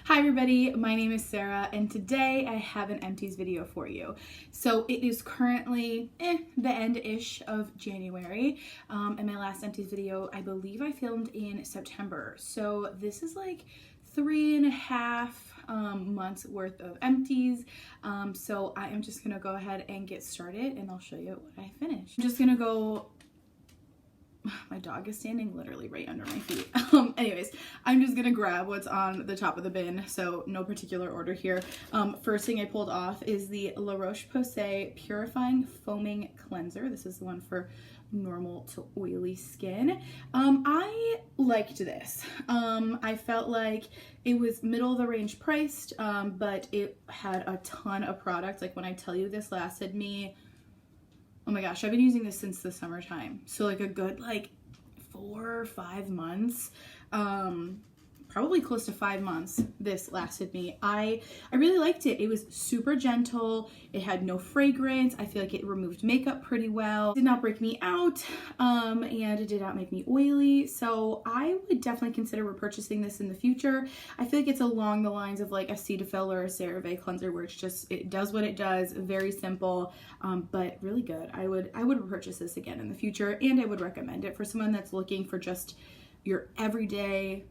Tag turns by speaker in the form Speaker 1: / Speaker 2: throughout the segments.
Speaker 1: Hi everybody, my name is Sarah and today I have an Empties video for you. So it is currently the end-ish of January and my last Empties video I believe I filmed in September. So this is like 3.5 months worth of Empties. So I am just gonna go ahead and get started and I'll show you what I finished. I'm just gonna go. My dog is standing literally right under my feet. Anyways, I'm just gonna grab what's on the top of the bin, so no particular order here. First thing I pulled off is the Roche Posay Purifying Foaming Cleanser. This is the one for normal to oily skin. I liked this. I felt like it was middle of the range priced, but it had a ton of product. Like when I tell you this lasted me, oh my gosh, I've been using this since the summertime. So like a good 4 or 5 months, probably close to 5 months this lasted me. I really liked it. It was super gentle. It had no fragrance. I feel like it removed makeup pretty well. It did not break me out, and it did not make me oily. So I would definitely consider repurchasing this in the future. I feel like it's along the lines of like a Cetaphil or a CeraVe cleanser where it does what it does, very simple, but really good. I would repurchase this again in the future, and I would recommend it for someone that's looking for just your everyday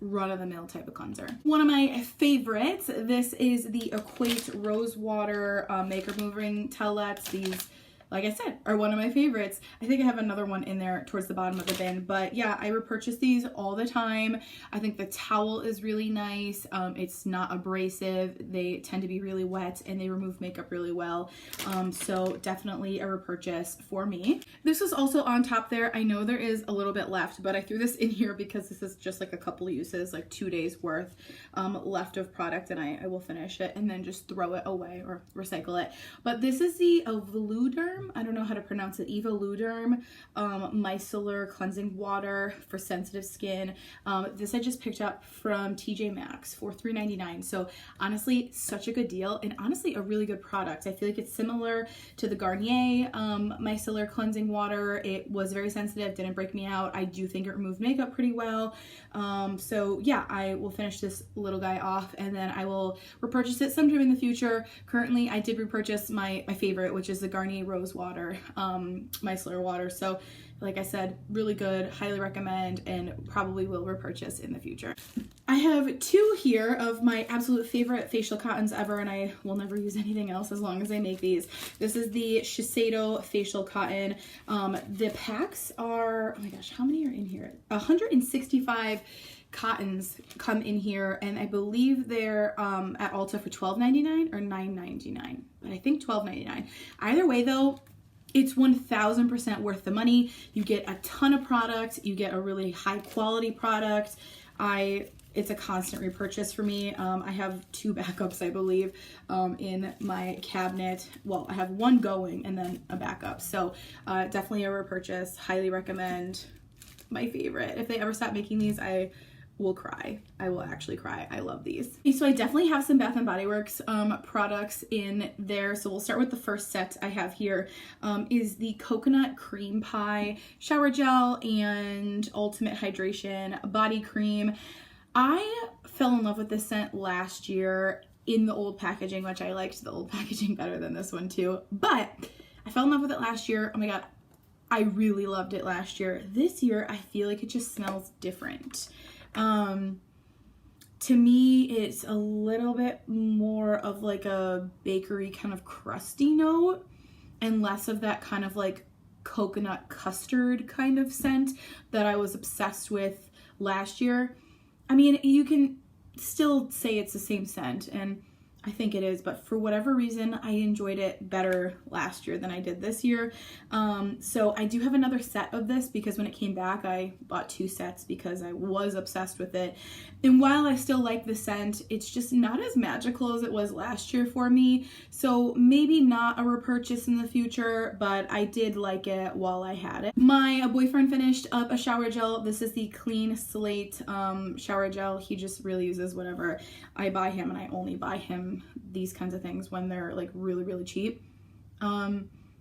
Speaker 1: run-of-the-mill type of cleanser. One of my favorites, this is the Equate Rose Water Makeup Removing Towelettes. These, like I said, are one of my favorites. I think I have another one in there towards the bottom of the bin, but yeah, I repurchase these all the time. I think the towel is really nice. It's not abrasive. They tend to be really wet and they remove makeup really well. So definitely a repurchase for me. This is also on top there. I know there is a little bit left, but I threw this in here because this is just like a couple uses, like 2 days worth left of product, and I will finish it and then just throw it away or recycle it. But this is the Evoluderm, I don't know how to pronounce it, Evoluderm Micellar Cleansing Water for sensitive skin. This I just picked up from TJ Maxx for $3.99. So honestly, such a good deal, and honestly a really good product. I feel like it's similar to the Garnier Micellar Cleansing Water. It was very sensitive, didn't break me out. I do think it removed makeup pretty well. So yeah, I will finish this little guy off and then I will repurchase it sometime in the future. Currently, I did repurchase my favorite, which is the Garnier Rose Water, micellar water. So like I said, really good, highly recommend, and probably will repurchase in the future. I have 2 here of my absolute favorite facial cottons ever, and I will never use anything else as long as I make these. This is the Shiseido Facial Cotton. The packs are, oh my gosh, how many are in here? 165 cottons come in here, and I believe they're at Ulta for $12.99 or $9.99, but I think $12.99. Either way though, it's 1000% worth the money. You get a ton of product, you get a really high quality product. It's a constant repurchase for me. I have 2 backups, I believe, in my cabinet. Well, I have 1 going and then a backup. So definitely a repurchase, highly recommend. My favorite. If they ever stop making these, I will cry. I will actually cry. I love these. Okay, so I definitely have some Bath & Body Works products in there. So we'll start with the first set I have here, is the Coconut Cream Pie Shower Gel and Ultimate Hydration Body Cream. I fell in love with this scent last year in the old packaging, which I liked the old packaging better than this one too. But I fell in love with it last year. Oh my God, I really loved it last year. This year, I feel like it just smells different. To me, it's a little bit more of like a bakery kind of crusty note and less of that kind of like coconut custard kind of scent that I was obsessed with last year. I mean, you can still say it's the same scent, and I think it is, but for whatever reason, I enjoyed it better last year than I did this year. So I do have another set of this because when it came back, I bought 2 sets because I was obsessed with it. And while I still like the scent, it's just not as magical as it was last year for me. So maybe not a repurchase in the future, but I did like it while I had it. My boyfriend finished up a shower gel. This is the Clean Slate shower gel. He just really uses whatever I buy him, and I only buy him these kinds of things when they're like really cheap.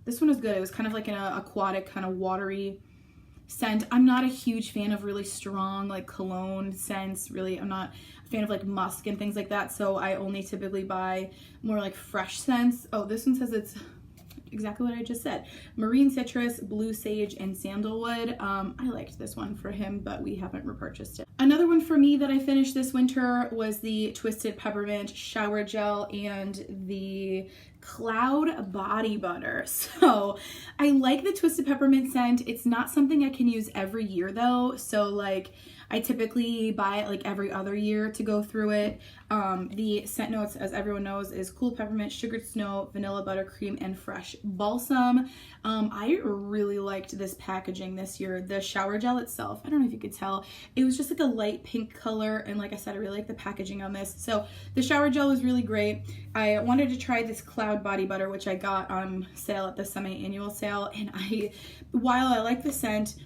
Speaker 1: This one is good. It was kind of like an aquatic kind of watery scent. I'm not a huge fan of really strong like cologne scents. Really, I'm not a fan of like musk and things like that, so I only typically buy more like fresh scents. Oh, this one says it's exactly what I just said. Marine citrus, blue sage, and sandalwood. I liked this one for him, but we haven't repurchased it. Another one for me that I finished this winter was the Twisted Peppermint Shower Gel and the Cloud Body Butter. So I like the Twisted Peppermint scent. It's not something I can use every year though. So like I typically buy it like every other year to go through it. The scent notes, as everyone knows, is cool peppermint, sugared snow, vanilla buttercream, and fresh balsam. I really liked this packaging this year. The shower gel itself, I don't know if you could tell, it was just like a light pink color, and like I said, I really like the packaging on this. So the shower gel was really great. I wanted to try this Cloud Body Butter, which I got on sale at the semi-annual sale, and while I like the scent,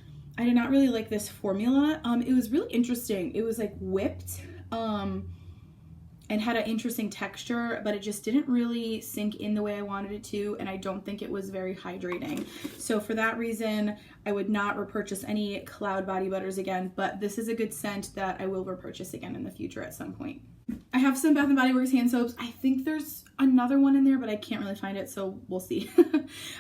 Speaker 1: I did not really like this formula. It was really interesting. It was like whipped and had an interesting texture, but it just didn't really sink in the way I wanted it to, and I don't think it was very hydrating. So for that reason, I would not repurchase any Cloud Body Butters again, but this is a good scent that I will repurchase again in the future at some point. I have some Bath & Body Works hand soaps. I think there's another one in there, but I can't really find it, so we'll see.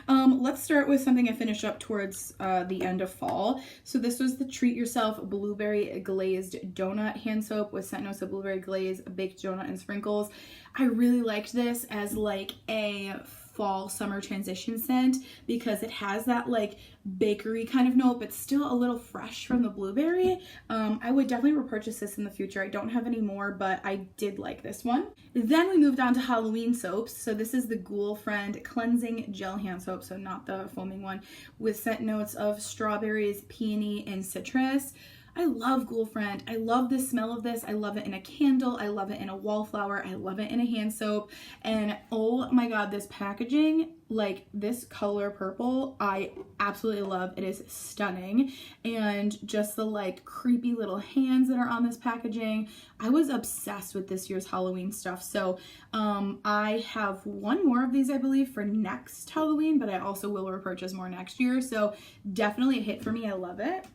Speaker 1: Let's start with something I finished up towards the end of fall. So this was the Treat Yourself Blueberry Glazed Donut hand soap with scent notes of blueberry glaze, baked donut, and sprinkles. I really liked this as like a fall summer transition scent because it has that like bakery kind of note, but still a little fresh from the blueberry. I would definitely repurchase this in the future. I don't have any more, but I did like this one. Then we moved on to Halloween soaps. So this is the Ghoul Friend Cleansing Gel Hand Soap, so not the foaming one, with scent notes of strawberries, peony, and citrus. I love Ghoul Friend. I love the smell of this. I love it in a candle. I love it in a wallflower. I love it in a hand soap. And oh my god, this packaging, like this color purple, I absolutely love. It is stunning. And just the like creepy little hands that are on this packaging. I was obsessed with this year's Halloween stuff. So I have one more of these, I believe, for next Halloween, but I also will repurchase more next year. So definitely a hit for me. I love it.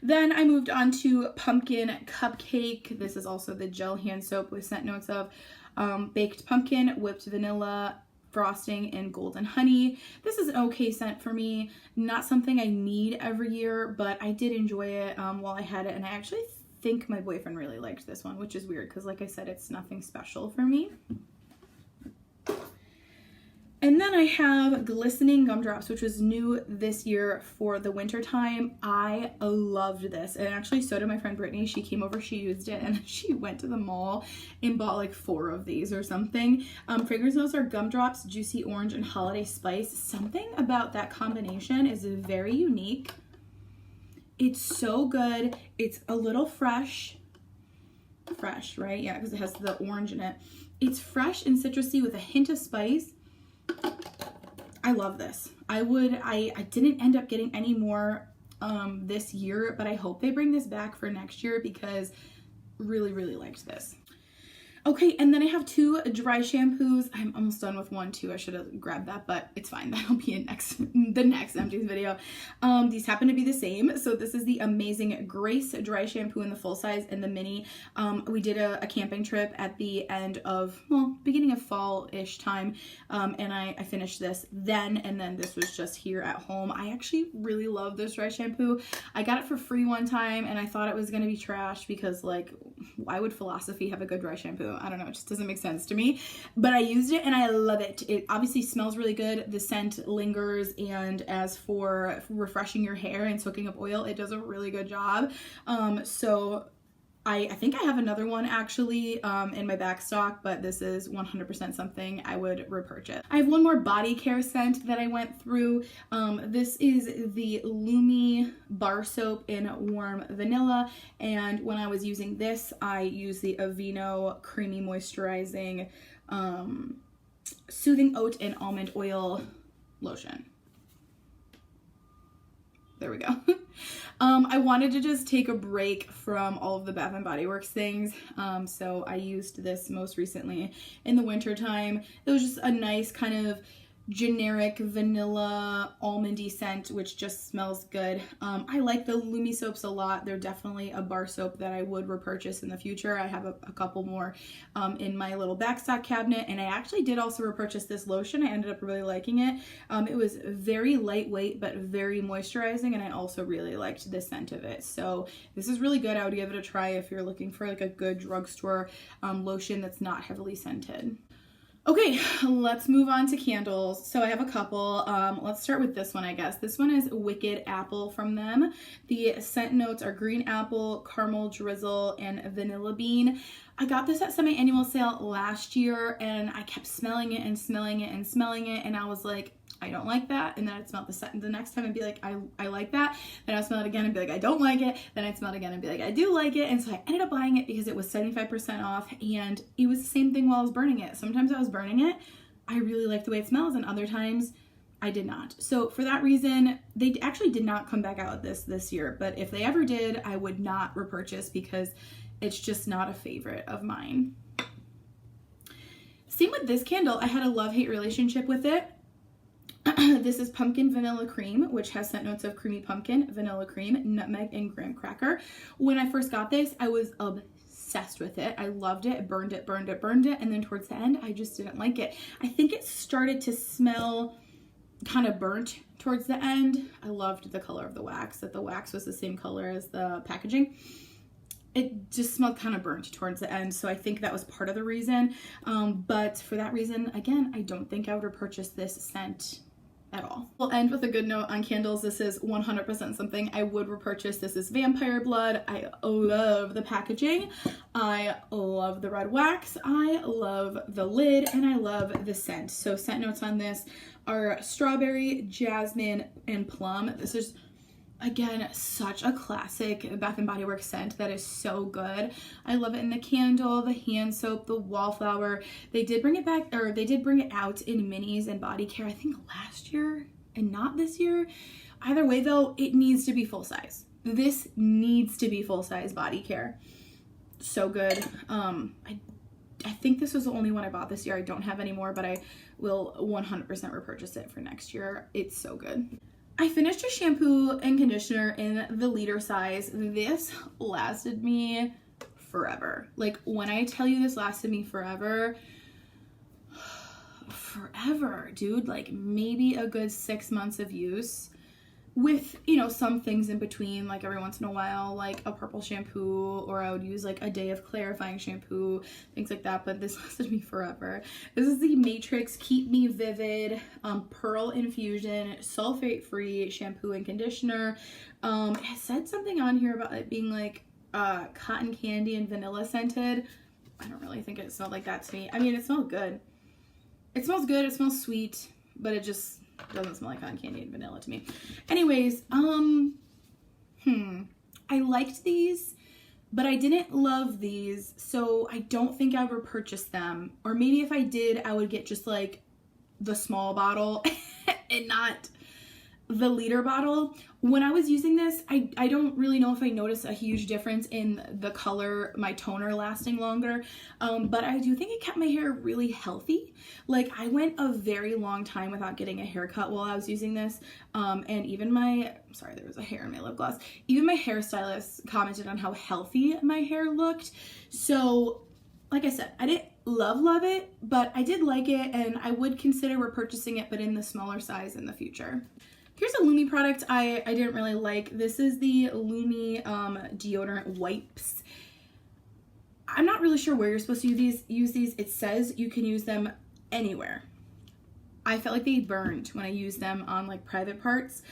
Speaker 1: Then I moved on to Pumpkin Cupcake. This is also the gel hand soap with scent notes of baked pumpkin, whipped vanilla, frosting, and golden honey. This is an okay scent for me. Not something I need every year, but I did enjoy it while I had it. And I actually think my boyfriend really liked this one, which is weird because like I said, it's nothing special for me. And then I have Glistening Gumdrops, which was new this year for the winter time. I loved this, and actually so did my friend Brittany. She came over, she used it, and she went to the mall and bought like 4 of these or something. Fragrance notes are gumdrops, juicy orange, and holiday spice. Something about that combination is very unique. It's so good. It's a little fresh, right? Yeah, because it has the orange in it. It's fresh and citrusy with a hint of spice. I love this. I didn't end up getting any more this year, but I hope they bring this back for next year because really, really liked this. Okay, and then I have 2 dry shampoos. I'm almost done with one too. I should have grabbed that, but it's fine. That'll be in the next Empties video. These happen to be the same. So this is the Amazing Grace dry shampoo in the full size and the mini. We did a camping trip at the end of, well, beginning of fall-ish time, and I finished this then, and then this was just here at home. I actually really love this dry shampoo. I got it for free one time, and I thought it was gonna be trash because, like, why would Philosophy have a good dry shampoo? I don't know, it just doesn't make sense to me, but I used it and I love it. It obviously smells really good. The scent lingers, and as for refreshing your hair and soaking up oil, it does a really good job. So I think I have another one actually in my back stock, but this is 100% something I would repurchase. I have one more body care scent that I went through. This is the Lumi bar soap in warm vanilla, and when I was using this, I used the Aveeno creamy moisturizing soothing oat and almond oil lotion. There we go. I wanted to just take a break from all of the Bath & Body Works things, so I used this most recently in the winter time. It was just a nice kind of generic vanilla almondy scent, which just smells good. I like the Lumi soaps a lot. They're definitely a bar soap that I would repurchase in the future. I have a couple more in my little backstock cabinet, and I actually did also repurchase this lotion. I ended up really liking it. It was very lightweight but very moisturizing, and I also really liked the scent of it. So this is really good. I would give it a try if you're looking for like a good drugstore lotion that's not heavily scented. Okay, let's move on to candles. So I have a couple. Let's start with this one, I guess. This one is Wicked Apple from them. The scent notes are green apple, caramel drizzle, and vanilla bean. I got this at semi-annual sale last year, and I kept smelling it and smelling it and smelling it, and I was like, I don't like that. And then I'd smell it the next time and be like, I like that. Then I'd smell it again and be like, I don't like it. Then I'd smell it again and be like, I do like it. And so I ended up buying it because it was 75% off, and it was the same thing while I was burning it. Sometimes I was burning it, I really liked the way it smells, and other times I did not. So for that reason, they actually did not come back out with this year, but if they ever did, I would not repurchase because it's just not a favorite of mine. Same with this candle. I had a love-hate relationship with it. This is Pumpkin Vanilla Cream, which has scent notes of creamy pumpkin, vanilla cream, nutmeg, and graham cracker. When I first got this, I was obsessed with it. I loved it, burned it, burned it, burned it, and then towards the end, I just didn't like it. I think it started to smell kind of burnt towards the end. I loved the color of the wax, that the wax was the same color as the packaging. It just smelled kind of burnt towards the end, so I think that was part of the reason. But for that reason, again, I don't think I would repurchase this scent at all. We'll end with a good note on candles. This is 100% something I would repurchase. This is Vampire Blood. I love the packaging. I love the red wax. I love the lid, and I love the scent. So scent notes on this are strawberry, jasmine, and plum. This is, again, such a classic Bath & Body Works scent that is so good. I love it in the candle, the hand soap, the wallflower. They did bring it back, or they did bring it out in minis and body care, I think last year and not this year. Either way though, it needs to be full size. This needs to be full size body care. So good. I think this was the only one I bought this year. I don't have any more, but I will 100% repurchase it for next year. It's so good. I finished a shampoo and conditioner in the liter size. This lasted me forever. Like, when I tell you this lasted me forever, dude, like maybe a good 6 months of use with, you know, some things in between, like every once in a while, like a purple shampoo, or I would use like a day of clarifying shampoo, things like that, but this lasted me forever. This is the Matrix Keep Me Vivid Pearl Infusion Sulfate-Free Shampoo and Conditioner. It said something on here about it being like cotton candy and vanilla scented. I don't really think it smelled like that to me. I mean, it smelled good. It smells good, it smells sweet, but it just doesn't smell like cotton candy and vanilla to me. Anyways, I liked these, but I didn't love these, so I don't think I would repurchase them. Or maybe if I did, I would get just like the small bottle and not the liter bottle. When I was using this, I don't really know if I noticed a huge difference in the color, my toner lasting longer, but I do think it kept my hair really healthy. Like, I went a very long time without getting a haircut while I was using this, and even sorry, there was a hair in my lip gloss. Even my hairstylist commented on how healthy my hair looked. So, like I said, I didn't love it, but I did like it, and I would consider repurchasing it, but in the smaller size in the future. Here's a Lumi product I didn't really like. This is the Lumi deodorant wipes. I'm not really sure where you're supposed to use these. It says you can use them anywhere. I felt like they burned when I used them on like private parts.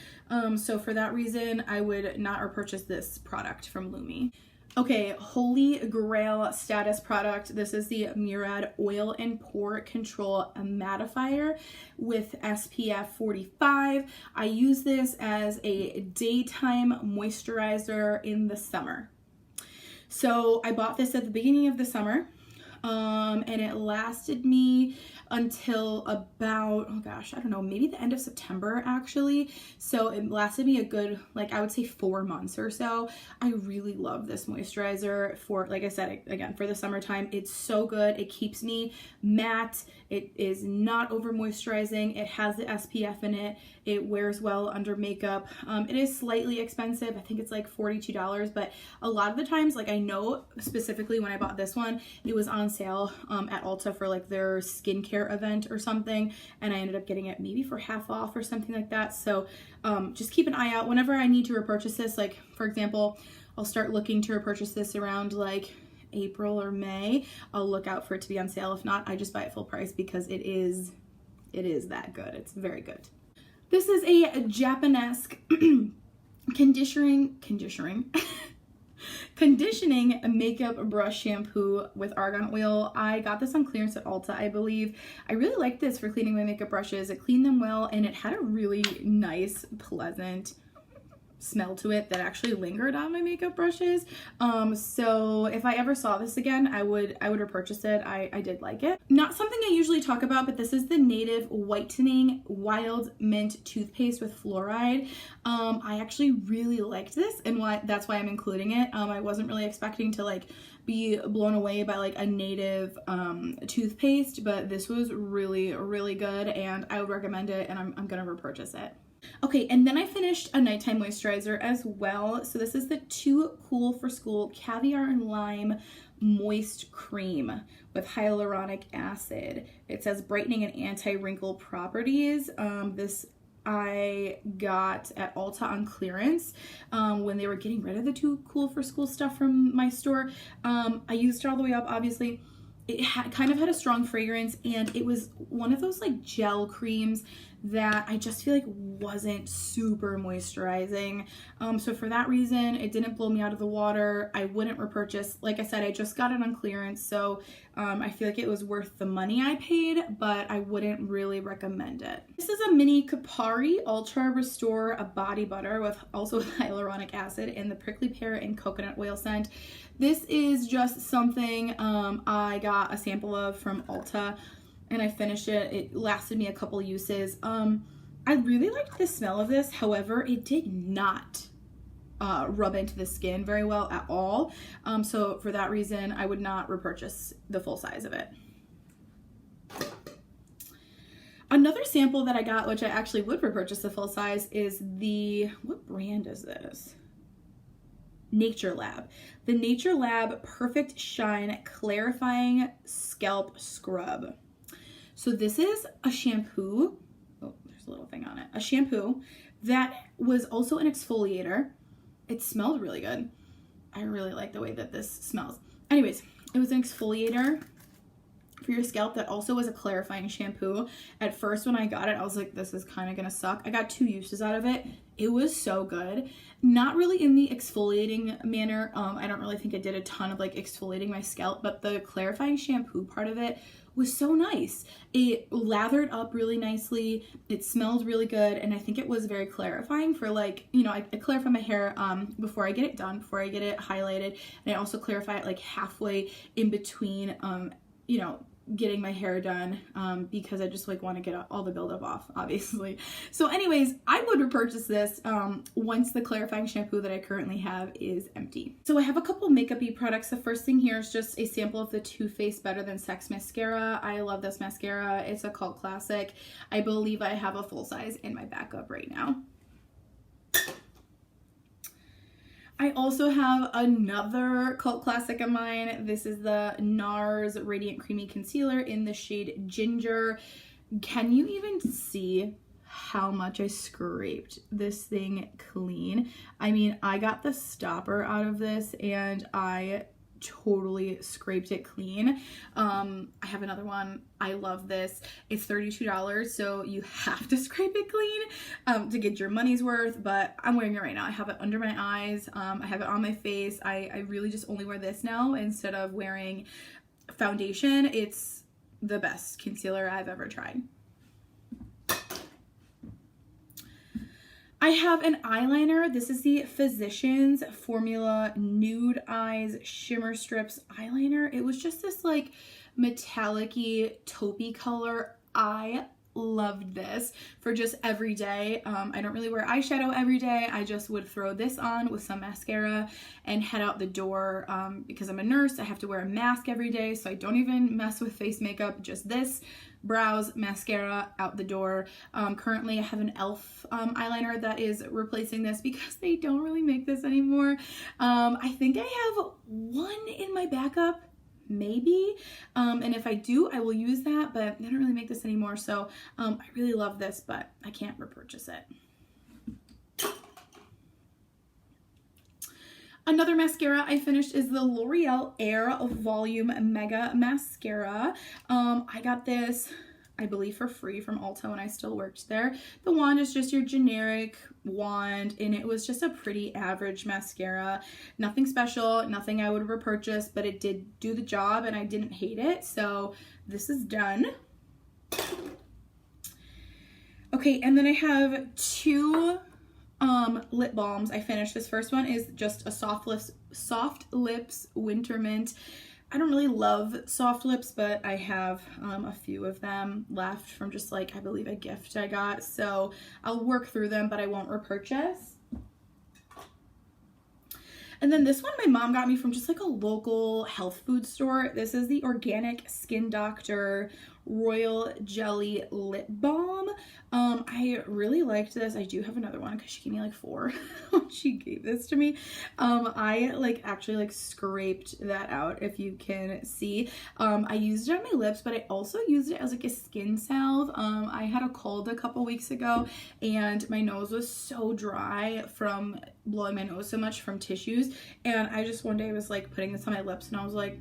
Speaker 1: So for that reason, I would not repurchase this product from Lumi. Okay, Holy Grail status product. This is the Murad Oil and Pore Control Mattifier with SPF 45. I use this as a daytime moisturizer in the summer. So I bought this at the beginning of the summer, and it lasted me until about, oh gosh, I don't know, maybe the end of September actually. So it lasted me a good, like I would say 4 months or so. I really love this moisturizer for, like I said, again, for the summertime. It's so good. It keeps me matte. It is not over moisturizing. It has the SPF in it. It wears well under makeup. It is slightly expensive. I think it's like $42, but a lot of the times, like I know specifically when I bought this one, it was on sale at Ulta for like their skincare event or something, and I ended up getting it maybe for half off or something like that. So just keep an eye out whenever I need to repurchase this. Like for example, I'll start looking to repurchase this around like April or May. I'll look out for it to be on sale. If not, I just buy it full price because it is that good. It's very good. This is a Japanesque conditioning makeup brush shampoo with argan oil. I got this on clearance at Ulta, I believe. I really like this for cleaning my makeup brushes. It cleaned them well, and it had a really nice, pleasant smell to it that actually lingered on my makeup brushes. So if I ever saw this again, I would repurchase it. I did like it. Not something I usually talk about, but this is the Native Whitening Wild Mint Toothpaste with fluoride. I actually really liked this, and that's why I'm including it. I wasn't really expecting to like be blown away by like a Native toothpaste, but this was really, really good, and I would recommend it, and I'm gonna repurchase it. Okay, and then I finished a nighttime moisturizer as well. So this is the Too Cool for School Caviar and Lime Moist Cream with hyaluronic acid. It says brightening and anti-wrinkle properties. This I got at Ulta on clearance when they were getting rid of the Too Cool for School stuff from my store. I used it all the way up, obviously. It kind of had a strong fragrance, and it was one of those like gel creams that I just feel like wasn't super moisturizing. So for that reason, it didn't blow me out of the water. I wouldn't repurchase. Like I said, I just got it on clearance, so I feel like it was worth the money I paid, but I wouldn't really recommend it. This is a mini Kapari Ultra Restore a body butter with also hyaluronic acid in the prickly pear and coconut oil scent. This is just something I got a sample of from Ulta, and I finished it. It lasted me a couple uses. I really liked the smell of this. However, it did not rub into the skin very well at all. So for that reason, I would not repurchase the full size of it. Another sample that I got, which I actually would repurchase the full size, is the, what brand is this? Nature Lab. The Nature Lab Perfect Shine Clarifying Scalp Scrub. So this is a shampoo. Oh, there's a little thing on it. A shampoo that was also an exfoliator. It smelled really good. I really like the way that this smells. Anyways, it was an exfoliator for your scalp that also was a clarifying shampoo. At first when I got it, I was like, this is kind of gonna suck. I got 2 uses out of it. It was so good. Not really in the exfoliating manner. I don't really think I did a ton of like exfoliating my scalp, but the clarifying shampoo part of it was so nice. It lathered up really nicely. It smelled really good, and I think it was very clarifying for like, you know, I clarify my hair before I get it done, before I get it highlighted, and I also clarify it like halfway in between, you know, getting my hair done because I just like want to get all the buildup off, obviously. So anyways, I would repurchase this once the clarifying shampoo that I currently have is empty. So I have a couple makeup-y products. The first thing here is just a sample of the Too Faced Better Than Sex mascara. I love this mascara. It's a cult classic. I believe I have a full size in my backup right now. I also have another cult classic of mine. This is the NARS Radiant Creamy Concealer in the shade Ginger. Can you even see how much I scraped this thing clean? I mean, I got the stopper out of this and I totally scraped it clean. I have another one. I love this. It's $32, so you have to scrape it clean to get your money's worth, but I'm wearing it right now. I have it under my eyes. I have it on my face. I really just only wear this now instead of wearing foundation. It's the best concealer I've ever tried. I have an eyeliner. This is the Physicians Formula Nude Eyes Shimmer Strips eyeliner. It was just this like metallic-y taupey color. I loved this for just every day. I don't really wear eyeshadow every day. I just would throw this on with some mascara and head out the door. Because I'm a nurse, I have to wear a mask every day, so I don't even mess with face makeup. Just this, brows, mascara, out the door. Currently I have an e.l.f. Eyeliner that is replacing this because they don't really make this anymore. I think I have one in my backup, maybe, and if I do, I will use that, but they don't really make this anymore, so I really love this, but I can't repurchase it. Another mascara I finished is the L'Oreal Air Volume Mega Mascara. I got this, I believe, for free from Ulta when I still worked there. The wand is just your generic wand, and it was just a pretty average mascara. Nothing special, nothing I would repurchase, but it did do the job and I didn't hate it, so this is done. Okay, and then I have two lip balms I finished. This first one is just a Soft Lips Winter Mint. I don't really love soft lips, but I have a few of them left from just like, I believe, a gift I got. So I'll work through them, but I won't repurchase. And then this one my mom got me from just like a local health food store. This is the Organic Skin Doctor Royal Jelly Lip Balm. I really liked this. I do have another one because she gave me like 4 when she gave this to me. I like actually like scraped that out, if you can see. I used it on my lips, but I also used it as like a skin salve. I had a cold a couple weeks ago and my nose was so dry from blowing my nose so much from tissues, and I just one day was like putting this on my lips and I was like,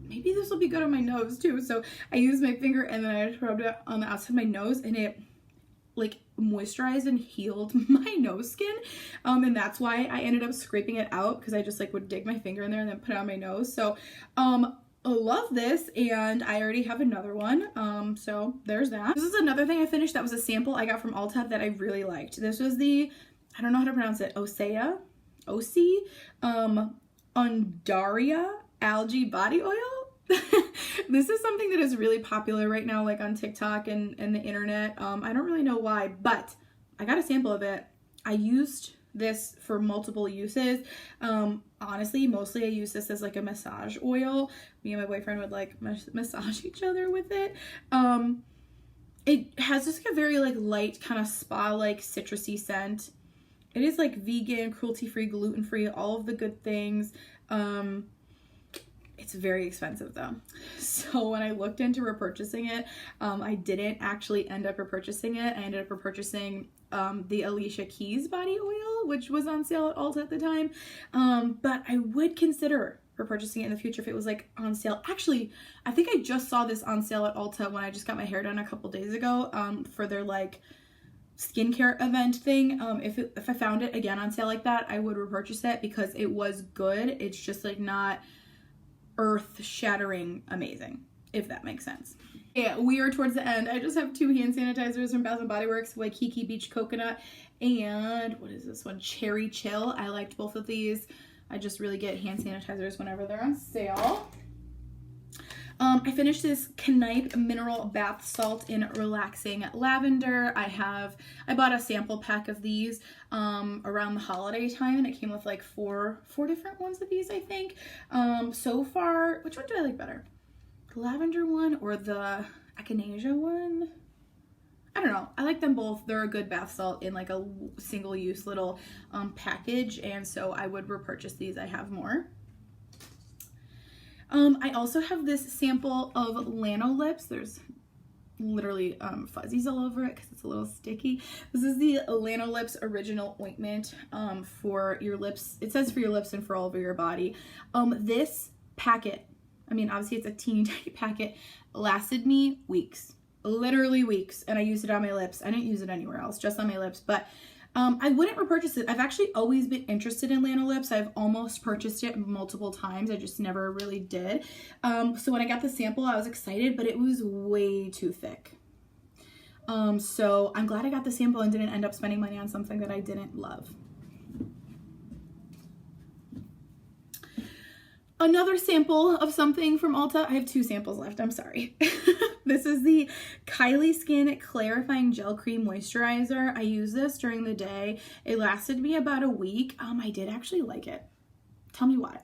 Speaker 1: maybe this will be good on my nose too. So I used my finger and then I just rubbed it on the outside of my nose, and it like moisturized and healed my nose skin. And that's why I ended up scraping it out, because I just like would dig my finger in there and then put it on my nose. So I love this, and I already have another one. So there's that. This is another thing I finished that was a sample I got from Ulta that I really liked. This was the, I don't know how to pronounce it, Osea, Undaria Algae Body Oil. This is something that is really popular right now, like on TikTok and the internet. I don't really know why, but I got a sample of it. I used this for multiple uses. Honestly, mostly I use this as like a massage oil. Me and my boyfriend would like massage each other with it. It has just like a very like light kind of spa-like citrusy scent. It is like vegan, cruelty-free, gluten-free, all of the good things. It's very expensive though. So when I looked into repurchasing it, I didn't actually end up repurchasing it. I ended up repurchasing the Alicia Keys body oil, which was on sale at Ulta at the time. But I would consider repurchasing it in the future if it was like on sale. Actually, I think I just saw this on sale at Ulta when I just got my hair done a couple days ago for their like skincare event thing. If I found it again on sale like that, I would repurchase it because it was good. It's just like not earth-shattering amazing, if that makes sense. Yeah, we are towards the end. I just have 2 hand sanitizers from Bath & Body Works, Waikiki Beach Coconut, and what is this one? Cherry Chill. I liked both of these. I just really get hand sanitizers whenever they're on sale. I finished this Knipe Mineral Bath Salt in Relaxing Lavender. I bought a sample pack of these around the holiday time, and it came with like four different ones of these, I think. So far, which one do I like better? The lavender one or the echinacea one? I don't know. I like them both. They're a good bath salt in like a single-use little package, and so I would repurchase these. I have more. I also have this sample of Lano Lips. There's literally fuzzies all over it because it's a little sticky. This is the Lano Lips Original Ointment for your lips. It says for your lips and for all over your body. This packet, I mean, obviously it's a teeny tiny packet, lasted me weeks. Literally weeks. And I used it on my lips. I didn't use it anywhere else, just on my lips. But I wouldn't repurchase it. I've actually always been interested in Lano Lips. I've almost purchased it multiple times. I just never really did. So when I got the sample, I was excited, but it was way too thick. So I'm glad I got the sample and didn't end up spending money on something that I didn't love. Another sample of something from Ulta. I have 2 samples left, I'm sorry. This is the Kylie Skin Clarifying Gel Cream Moisturizer. I used this during the day. It lasted me about a week. I did actually like it. Tell me why.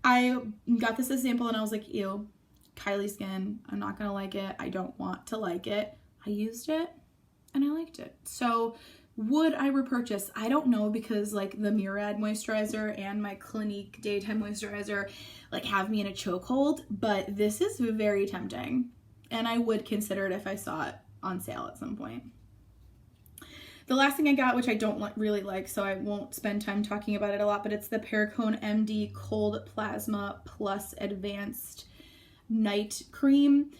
Speaker 1: I got this as a sample and I was like, ew, Kylie Skin, I'm not gonna like it. I don't want to like it. I used it and I liked it. So would I repurchase? I don't know, because like the Murad moisturizer and my Clinique daytime moisturizer like have me in a chokehold, but this is very tempting and I would consider it if I saw it on sale at some point. The last thing I got, which I don't really like, so I won't spend time talking about it a lot, but it's the Perricone MD Cold Plasma Plus Advanced Night Cream.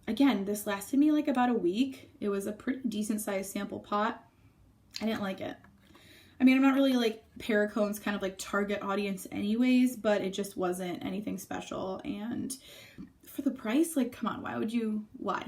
Speaker 1: Again, this lasted me like about a week. It was a pretty decent sized sample pot. I didn't like it. I mean, I'm not really like Perricone's kind of like target audience anyways, but it just wasn't anything special. And for the price, like, come on, why?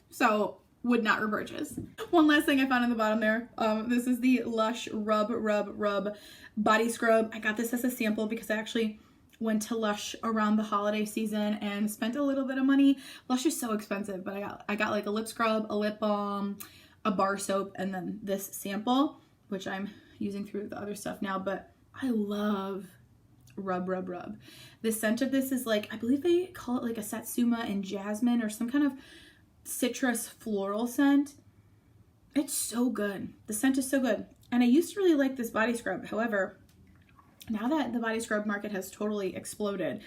Speaker 1: So would not repurchase. One last thing I found in the bottom there. This is the Lush Rub Body Scrub. I got this as a sample because I actually went to Lush around the holiday season and spent a little bit of money. Lush is so expensive, but I got like a lip scrub, a lip balm, a bar soap, and then this sample, which I'm using through the other stuff now, but I love Rub. The scent of this is like, I believe they call it like a Satsuma and jasmine or some kind of citrus floral scent. It's so good. The scent is so good. And I used to really like this body scrub. However, now that the body scrub market has totally exploded,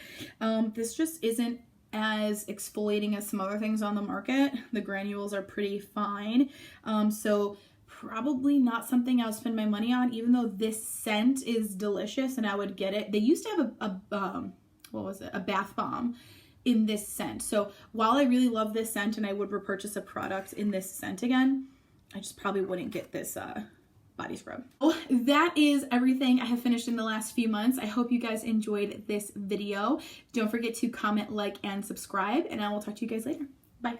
Speaker 1: this just isn't as exfoliating as some other things on the market. The granules are pretty fine. So probably not something I'll spend my money on, even though this scent is delicious and I would get it. They used to have a bath bomb in this scent. So while I really love this scent and I would repurchase a product in this scent again, I just probably wouldn't get this body scrub. Oh, that is everything I have finished in the last few months. I hope you guys enjoyed this video. Don't forget to comment, like, and subscribe, and I will talk to you guys later. Bye.